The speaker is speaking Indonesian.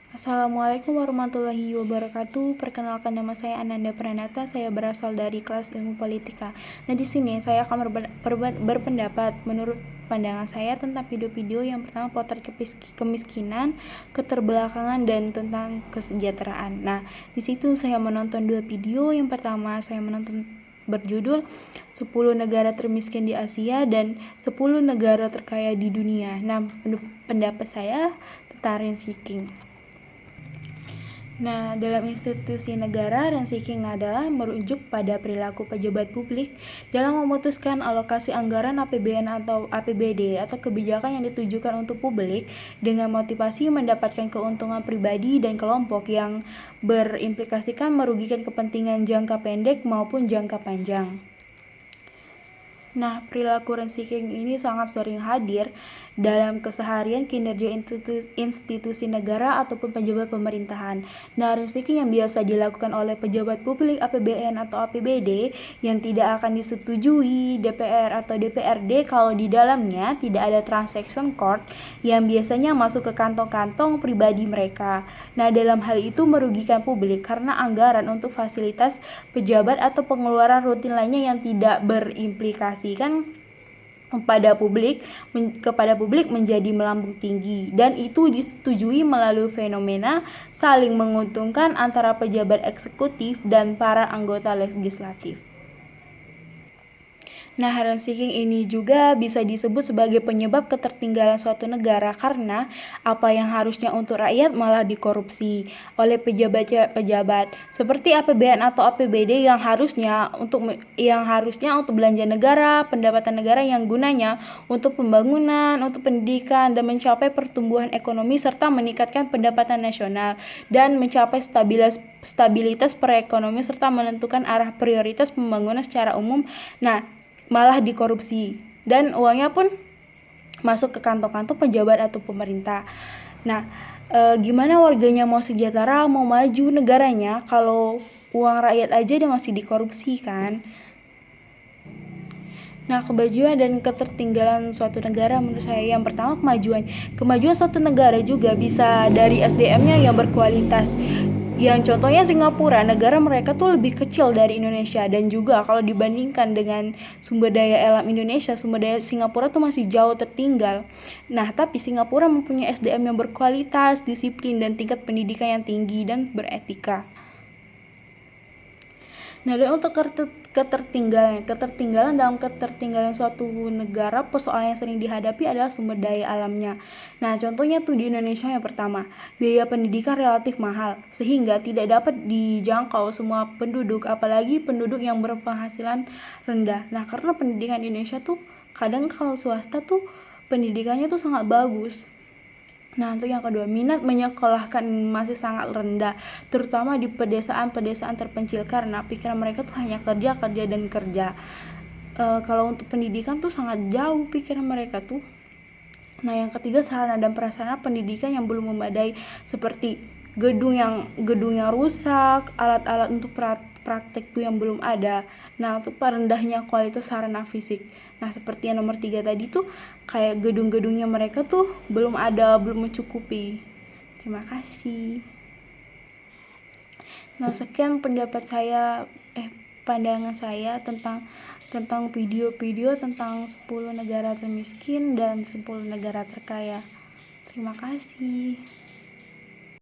Assalamualaikum warahmatullahi wabarakatuh. Perkenalkan, nama saya Ananda Pranata. Saya berasal dari kelas Ilmu Politika. Nah, di sini saya akan berpendapat menurut pandangan saya tentang video-video yang pertama potret kemiskinan, keterbelakangan, dan tentang kesejahteraan. Nah, di situ saya menonton dua video. Yang pertama saya menonton berjudul 10 negara termiskin di Asia dan 10 negara terkaya di dunia. Nah, pendapat saya tentang rent seeking. Nah, dalam institusi negara, rent seeking adalah merujuk pada perilaku pejabat publik dalam memutuskan alokasi anggaran APBN atau APBD atau kebijakan yang ditujukan untuk publik dengan motivasi mendapatkan keuntungan pribadi dan kelompok yang berimplikasikan merugikan kepentingan jangka pendek maupun jangka panjang. Nah, perilaku rent seeking ini sangat sering hadir dalam keseharian kinerja institusi negara ataupun pejabat pemerintahan. Nah, rent seeking yang biasa dilakukan oleh pejabat publik APBN atau APBD yang tidak akan disetujui DPR atau DPRD kalau di dalamnya tidak ada transaction code yang biasanya masuk ke kantong-kantong pribadi mereka. Nah, dalam hal itu merugikan publik karena anggaran untuk fasilitas pejabat atau pengeluaran rutin lainnya yang tidak berimplikasi kepada publik menjadi melambung tinggi, dan itu disetujui melalui fenomena saling menguntungkan antara pejabat eksekutif dan para anggota legislatif. Nah, rent seeking ini juga bisa disebut sebagai penyebab ketertinggalan suatu negara karena apa yang harusnya untuk rakyat malah dikorupsi oleh pejabat seperti APBN atau APBD yang harusnya untuk belanja negara, pendapatan negara yang gunanya untuk pembangunan, untuk pendidikan dan mencapai pertumbuhan ekonomi serta meningkatkan pendapatan nasional dan mencapai stabilitas perekonomian serta menentukan arah prioritas pembangunan secara umum. Nah, malah dikorupsi dan uangnya pun masuk ke kantong-kantong pejabat atau pemerintah. Nah, gimana warganya mau sejahtera, mau maju negaranya kalau uang rakyat aja dia masih dikorupsi kan? Nah, kemajuan dan ketertinggalan suatu negara menurut saya yang pertama kemajuan suatu negara juga bisa dari SDM-nya yang berkualitas. Yang contohnya Singapura, negara mereka tuh lebih kecil dari Indonesia, dan juga kalau dibandingkan dengan sumber daya alam Indonesia, sumber daya Singapura tuh masih jauh tertinggal. Nah, tapi Singapura mempunyai SDM yang berkualitas, disiplin, dan tingkat pendidikan yang tinggi dan beretika. Nah, dan untuk ketertinggalan suatu negara, persoalan yang sering dihadapi adalah sumber daya alamnya. Nah, contohnya tuh di Indonesia yang pertama, biaya pendidikan relatif mahal sehingga tidak dapat dijangkau semua penduduk, apalagi penduduk yang berpenghasilan rendah. Nah, karena pendidikan di Indonesia tuh kadang kalau swasta tuh pendidikannya tuh sangat bagus. Nah, untuk yang kedua, minat menyekolahkan masih sangat rendah, terutama di pedesaan-pedesaan terpencil karena pikiran mereka tuh hanya kerja dan kerja. Kalau untuk pendidikan tuh sangat jauh pikiran mereka tuh. Nah, yang ketiga, sarana dan prasarana pendidikan yang belum memadai seperti gedung yang rusak, alat-alat untuk praktek tuh yang belum ada. Nah, untuk rendahnya kualitas sarana fisik. Nah, seperti yang nomor 3 tadi tuh kayak gedung-gedungnya mereka tuh belum ada, belum mencukupi. Terima kasih. Nah, sekian pandangan saya tentang video-video tentang 10 negara termiskin dan 10 negara terkaya. Terima kasih.